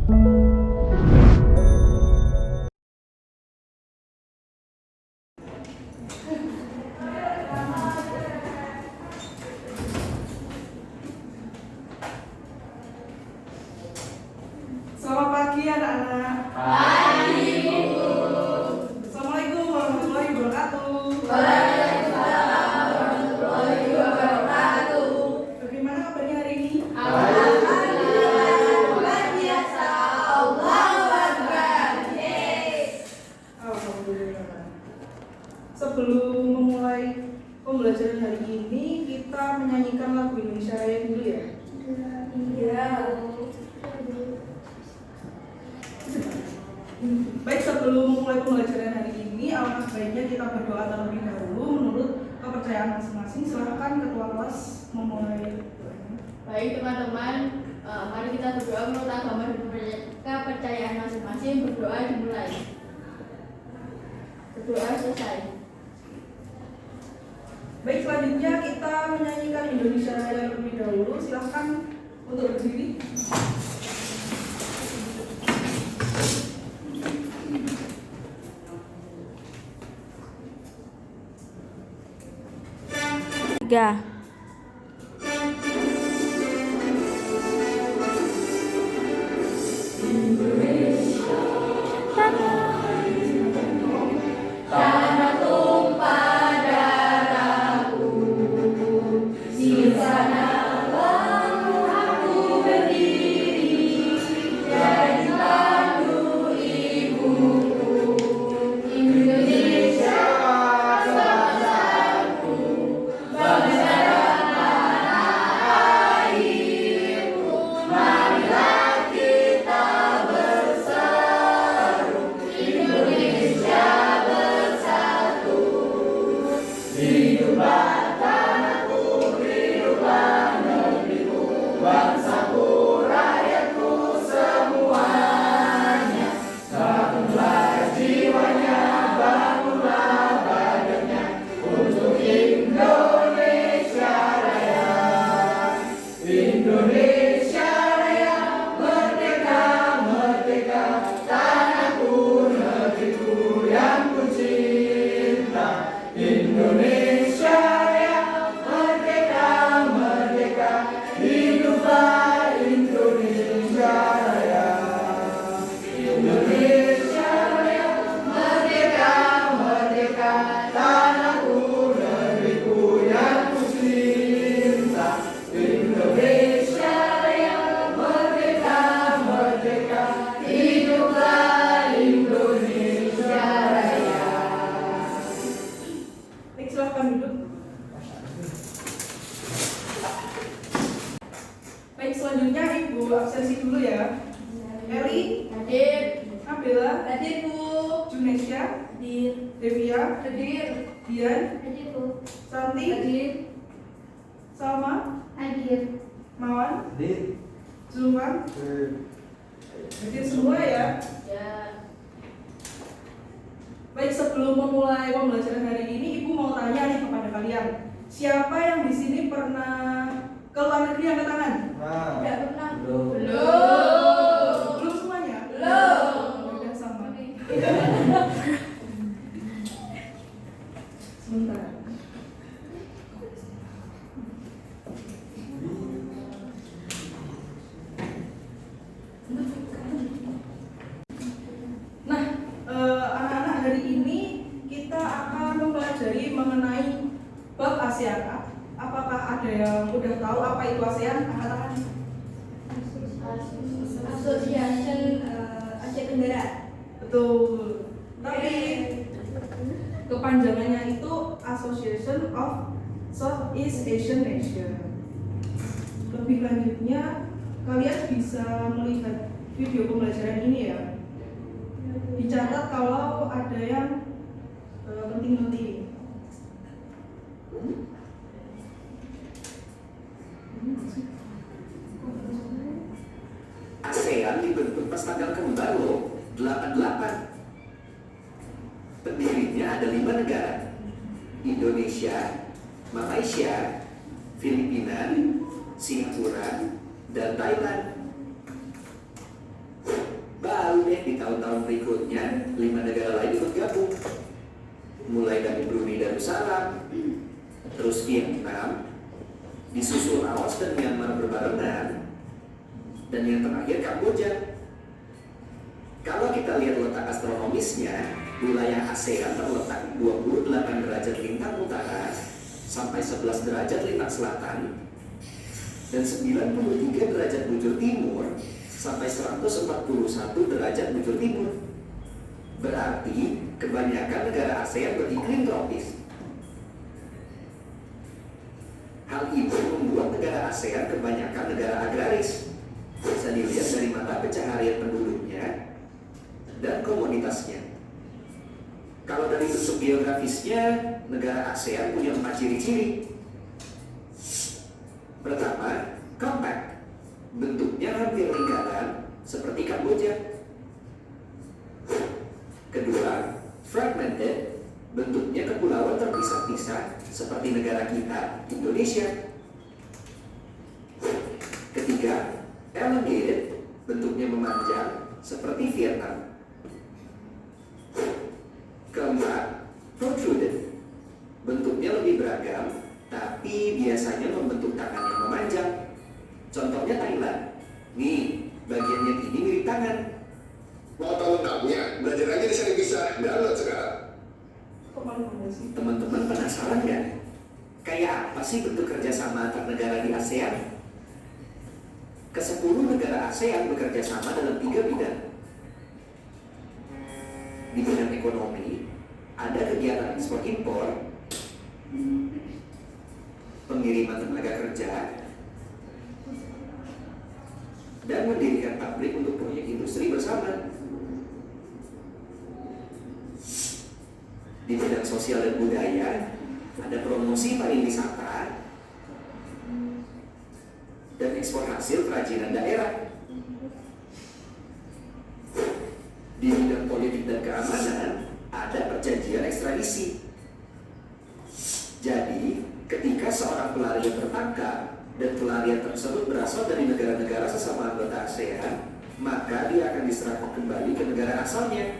Selamat pagi anak-anak. Pagi, Bu. Assalamualaikum warahmatullahi wabarakatuh. Waalaikumsalam warahmatullahi wabarakatuh. Bagaimana kabarnya hari ini? Alhamdulillah, luar biasa. Allahu Akbar. Alhamdulillah. Sebelum memulai pembelajaran hari ini, kita menyanyikan lagu Indonesia Raya dulu ya. Iya. Baik, sebelum memulai pembelajaran hari ini, alangkah baiknya kita berdoa terlebih dahulu menurut kepercayaan masing-masing. Silakan ketua kelas memulai. Baik teman-teman, mari kita berdoa menurut agama dan kepercayaan masing-masing. Berdoa dimulai. Berdoa selesai. Baik, selanjutnya kita menyanyikan Indonesia Raya terlebih dahulu. Silakan untuk berdiri. Tiga. Tanah tumpah darahku, di sana aku berdiri, jadi tandu ibuku. Indonesia bangsaku, bangsa tanah airku. Marilah kita berseru, Indonesia bersatu. Hiduplah tanahku, hiduplah negeriku, bangsaku, rakyatku semuanya. Bangunlah jiwanya, bangunlah badannya untuk Indonesia Raya. Indonesia Raya, merdeka, merdeka, tanahku, negeriku yang ku cinta. Indonesia Raya, merdeka, merdeka, hiduplah Indonesia Raya. Indonesia Raya, merdeka, merdeka, tanahku, negeriku yang ku cinta. Indonesia Raya, merdeka, merdeka, hiduplah Indonesia Raya. Baik, silakan duduk. Baik, selanjutnya Ibu absensi dulu ya. Eli, Hadir. Nabila, Hadir, Bu. Junesya, Hadir. Devia, Hadir. Dian, Hadir, Bu. Santi, Hadir. Salma, Hadir. Mawan, Hadir. Zulfan. Hadir semua ya. Ya. Baik, sebelum memulai pembelajaran hari ini, Ibu mau tanya nih kepada kalian. Siapa yang di sini pernah ke luar negeri, angkat tangan? Tidak pernah. Belum. Belum semuanya? Belum. Udah sama. Sebentar. Nah, anak-anak, hari ini kita akan mempelajari mengenai bab ASEAN. Apakah ada yang udah tahu apa itu ASEAN? Angkat tangan. Association Asia Tenggara. Betul. Tapi kepanjangannya itu Association of Southeast Asian Nation. Lebih lanjutnya, kalian bisa melihat video pembelajaran ini ya. Dicatat kalau ada yang penting-penting. ASEAN dibentuk pas tanggal kembar loh, 88. Pendirinya ada 5 negara: Indonesia, Malaysia, Filipina, Singapura, dan Thailand. tahu deh di tahun-tahun berikutnya 5 negara lain ikut gabung. Mulai dari Brunei Darussalam, terus Vietnam, disusul Laos dan Myanmar berbarengan, dan yang terakhir Kamboja. Kalau kita lihat letak astronomisnya, wilayah ASEAN terletak 28 derajat lintang utara sampai 11 derajat lintang selatan dan 93 derajat bujur timur sampai 141 derajat bujur timur. Berarti kebanyakan negara ASEAN beriklim tropis. Hal itu membuat negara ASEAN kebanyakan negara agraris. Bisa dilihat dari mata pencaharian penduduknya dan komoditasnya. Kalau dari bentuk geografisnya, negara ASEAN punya 4 ciri-ciri. Pertama, compact. Bentuknya hampir lingkaran seperti Kamboja. Kedua, fragmented. Bentuknya kepulauan terpisah-pisah seperti negara kita, Indonesia. Ketiga, elongated. Bentuknya memanjang seperti Vietnam. Keempat, protruded. Bentuknya lebih beragam, tapi biasanya membentuk tangan yang memanjang. Contohnya Thailand. Nih, bagian yang ini mirip tangan. Mau tahu lengkapnya? Belajar aja di sini bisa. Download sekarang. Teman-teman penasaran nggak? Kayak apa sih bentuk kerjasama antar negara di ASEAN? Ke-10 negara ASEAN bekerja sama dalam 3 bidang. Di bidang ekonomi, ada kegiatan ekspor-impor, pengiriman tenaga kerja, dan mendirikan pabrik untuk proyek industri bersama. Di bidang sosial dan budaya, ada promosi pariwisata dan ekspor hasil kerajinan daerah. Di bidang politik dan keamanan, ada perjanjian ekstradisi. Jadi, ketika seorang pelarian tertangkap dan pelarian tersebut berasal dari negara-negara sesama anggota ASEAN, maka dia akan diserahkan kembali ke negara asalnya.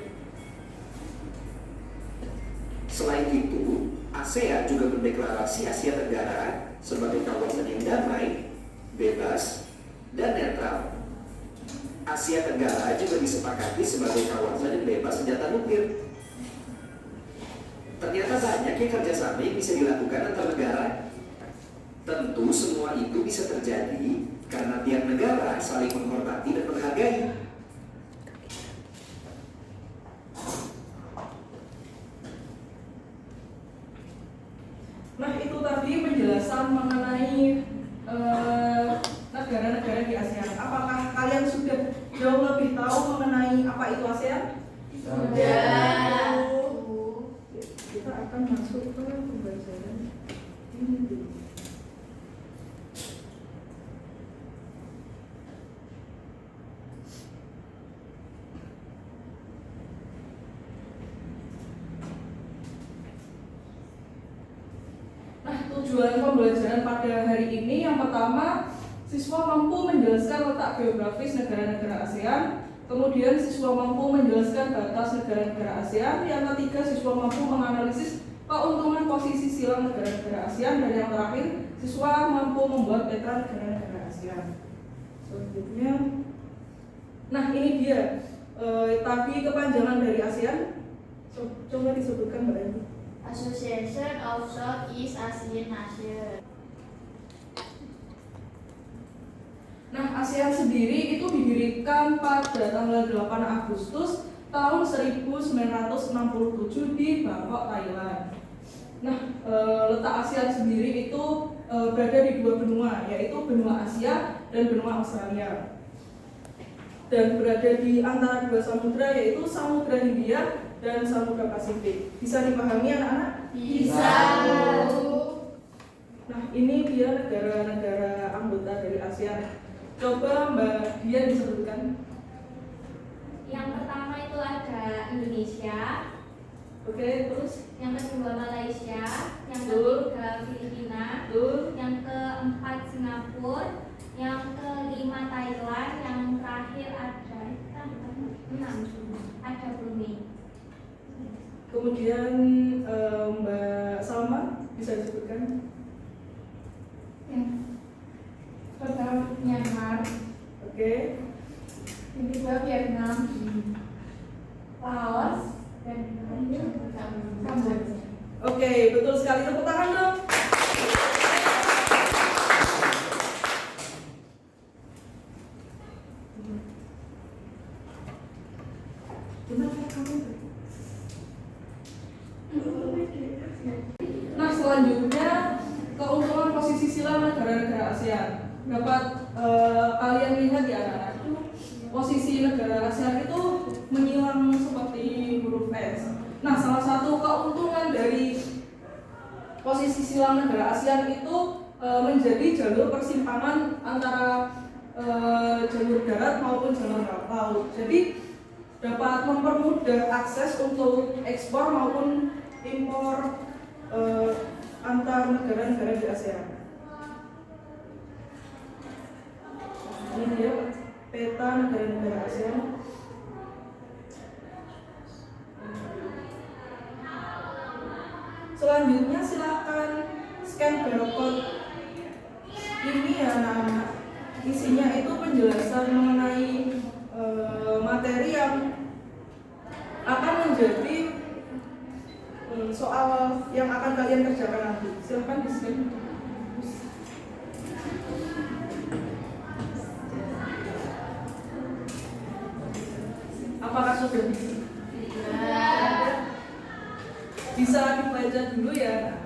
Selain itu, ASEAN juga mendeklarasi Asia Tenggara sebagai kawasan yang damai, bebas, dan netral. Asia Tenggara juga disepakati sebagai kawasan yang bebas senjata nuklir. Ternyata banyak yang kerjasama yang bisa dilakukan antar negara. Tentu semua itu bisa terjadi karena tiap negara saling menghormati dan menghargai. Nah, itu tadi penjelasan mengenai negara-negara di ASEAN. Apakah kalian sudah jauh lebih tahu mengenai apa itu ASEAN? Sudah. Kita akan masuk ke pembelajaran ini dulu. Nah, tujuan pembelajaran pada hari ini yang pertama, siswa mampu menjelaskan letak geografis negara-negara ASEAN. Kemudian siswa mampu menjelaskan batas negara-negara ASEAN. Yang ketiga, siswa mampu menganalisis keuntungan posisi silang negara-negara ASEAN. Dan yang terakhir, siswa mampu membuat peta negara-negara ASEAN. Selanjutnya, nah ini dia tadi kepanjangan dari ASEAN. Coba disebutkan Mbak Eni. Association of Southeast Asian Nations. Nah, ASEAN sendiri itu didirikan pada tanggal 8 Agustus tahun 1967 di Bangkok, Thailand. Nah, letak ASEAN sendiri itu berada di 2 benua, yaitu benua Asia dan benua Australia. Dan berada di antara 2 samudra, yaitu Samudra Hindia dan Samudra Pasifik. Bisa dipahami anak-anak? Bisa. Nah, ini dia negara-negara anggota dari ASEAN. Coba Mbak Dian disebutkan. Yang pertama itu ada Indonesia. Oke, terus? Yang kedua Malaysia. Yang Betul. ketiga Filipina. Betul. Yang keempat Singapura. Yang kelima Thailand. Yang terakhir ada 6. Kemudian Mbak Salma bisa disebutkan? Yang pertama Myanmar, Oke. yang kedua Vietnam, Laos, dan Kamboja. Oke, betul sekali. Tepuk tangan dong. Nah, selanjutnya keuntungan posisi silang negara-negara ASEAN. Dapat kalian lihat di anak-anak itu, posisi negara ASEAN itu menyilang seperti huruf S. Nah, salah satu keuntungan dari posisi silang negara ASEAN itu menjadi jalur persimpangan antara jalur darat maupun jalur laut. Jadi dapat mempermudah akses untuk ekspor maupun impor antar negara-negara di ASEAN. Ini dia peta negara-negara ASEAN. Selanjutnya silakan scan barcode ini ya anak-anak. Isinya itu penjelasan mengenai materi yang akan menjadi soal yang akan kalian kerjakan nanti. Silakan di scan. Apakah sudah bisa? Bisa dibaca dulu ya.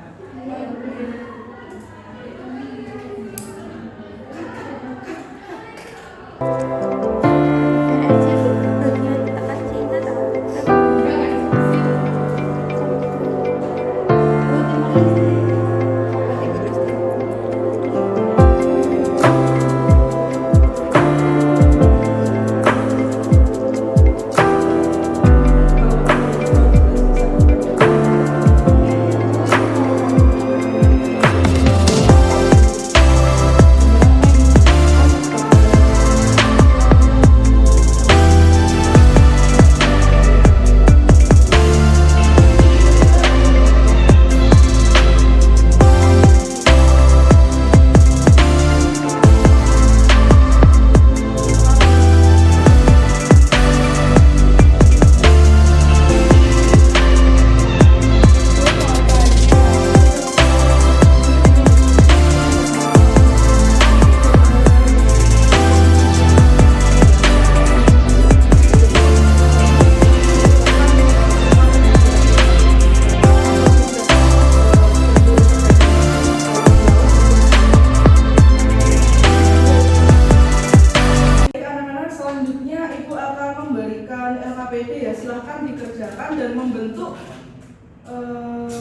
LKPD ya, silahkan dikerjakan dan membentuk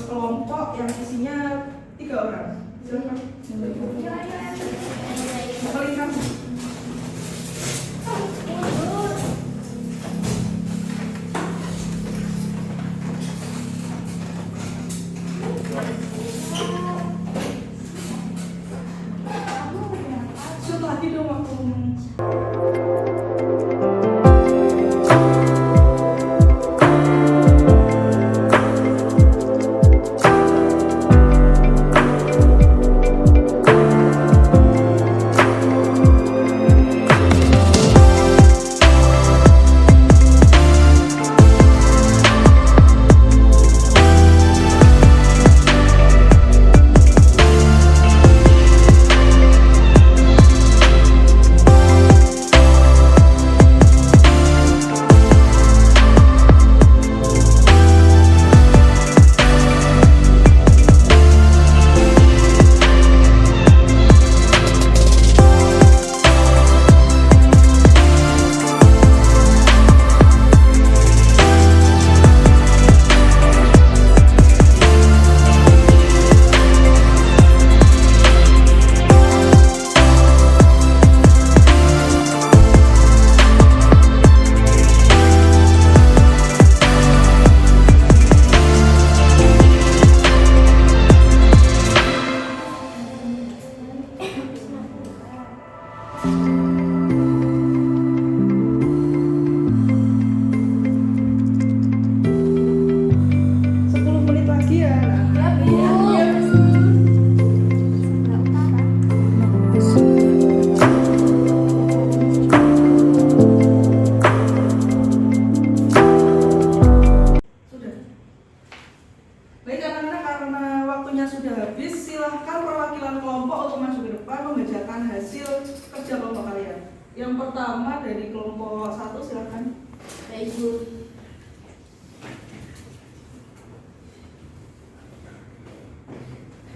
kelompok yang isinya 3 orang. Silahkan membentuk. Melihat. Shoot lagi dong waktu ngomong. dari kelompok 1 silakan. Baik Bu.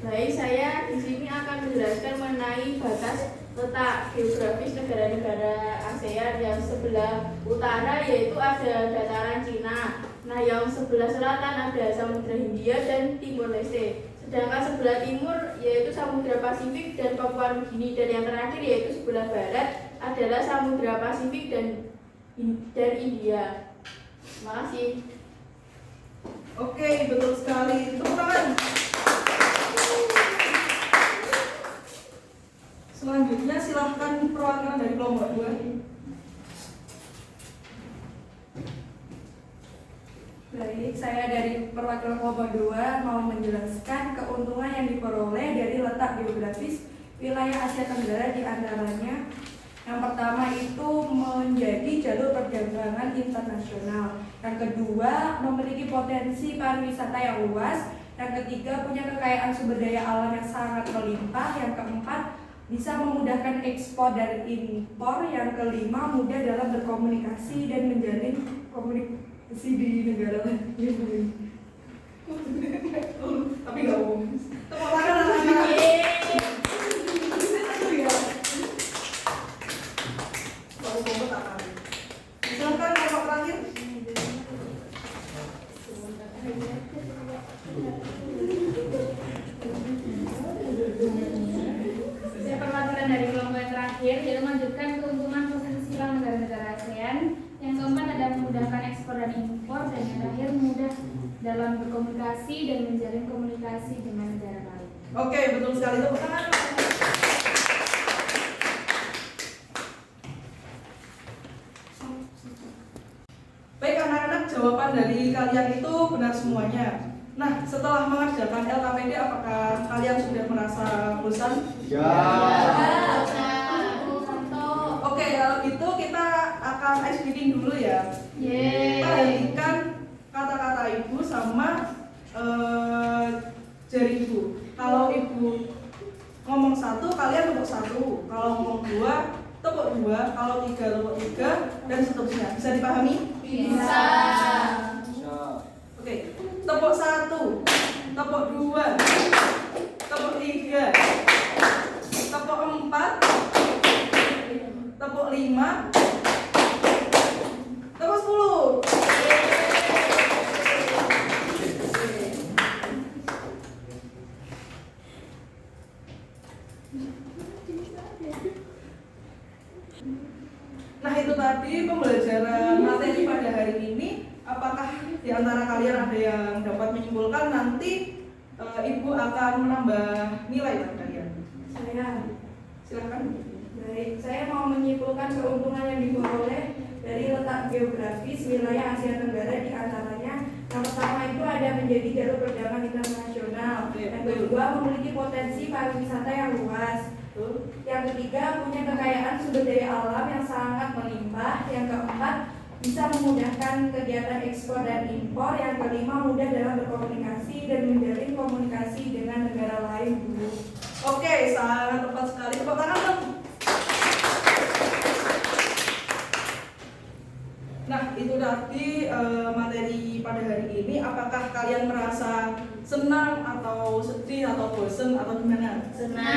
Baik, saya di sini akan menjelaskan mengenai batas letak geografis negara-negara ASEAN. Yang sebelah utara yaitu ada dataran Cina. Nah, yang sebelah selatan ada Samudra Hindia dan Timor Leste. Sedangkan sebelah timur yaitu Samudra Pasifik dan Papua Nugini, dan yang terakhir yaitu sebelah barat adalah Samudra Pasifik dan India. Terima kasih. Oke, betul sekali. Tepuk tangan. Selanjutnya silahkan perwakilan dari kelompok 2. Baik, saya dari perwakilan kelompok 2 mau menjelaskan keuntungan yang diperoleh dari letak geografis wilayah Asia Tenggara, di antaranya yang pertama itu menjadi jalur perdagangan internasional. Yang kedua, memiliki potensi pariwisata yang luas. Yang ketiga, punya kekayaan sumber daya alam yang sangat melimpah. Yang keempat, bisa memudahkan ekspor dan impor. Yang kelima, mudah dalam berkomunikasi dan menjalin komunikasi di negara lain. Tapi nggak umum. Tepuk tangan anak-anak. Silakan kelompok terakhir. Saya perwakilan dari kelompok yang terakhir, yaitu melanjutkan keuntungan posisi silang negara-negara ASEAN. Yang keempat ada memudahkan ekspor dan impor, dan yang terakhir mudah dalam berkomunikasi dan menjalin komunikasi dengan negara lain. Oke, betul sekali. Tepuk tangan. Baik anak-anak, jawaban dari kalian itu benar semuanya. Nah, setelah mengerjakan LKPD, apakah kalian sudah merasa bosan? Oke, kalau gitu kita akan ice breaking dulu ya. Kita hentikan kata-kata ibu sama jari ibu. Kalau ibu ngomong 1, kalian tepuk 1. Kalau ngomong 2, tepuk 2. Kalau 3, tepuk 3, dan seterusnya. Bisa dipahami? Bisa. Oke, tepuk 1, tepuk 2, tepuk 3, tepuk 4, tepuk 5, tepuk 10. Nah, itu tadi pembelajaran materi pada hari ini. Apakah di antara kalian ada yang dapat menyimpulkan? Nanti ibu akan menambah nilai bagi kalian. Saya, Silakan. baik, saya mau menyimpulkan keuntungan yang diperoleh dari letak geografis wilayah Asia Tenggara, di antaranya yang pertama itu ada menjadi jalur perdagangan internasional. Yang kedua, memiliki potensi pariwisata yang luas. Yang ketiga, punya kekayaan sumber daya alam yang sangat melimpah. Yang keempat, bisa memudahkan kegiatan ekspor dan impor. Yang kelima, mudah dalam berkomunikasi dan menjalin komunikasi dengan negara lain. Oke, sangat tepat sekali. Tepuk tangan dong. Nah, itu tadi materi pada hari ini. Apakah kalian merasa senang atau sedih atau bosan atau gimana? Senang.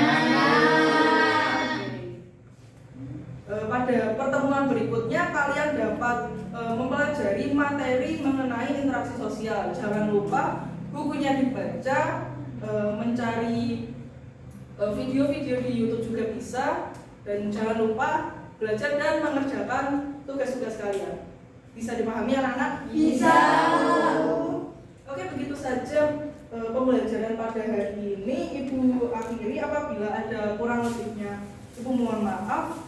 Pada pertemuan berikutnya kalian dapat mempelajari materi mengenai interaksi sosial. Jangan lupa bukunya dibaca, mencari video-video di YouTube juga bisa, dan jangan lupa belajar dan mengerjakan tugas-tugas kalian. Bisa dipahami anak-anak? Bisa. Oke, begitu saja pembelajaran pada hari ini. Ibu akhiri, apabila ada kurang lebihnya Ibu mohon maaf.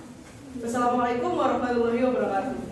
Wassalamualaikum warahmatullahi wabarakatuh.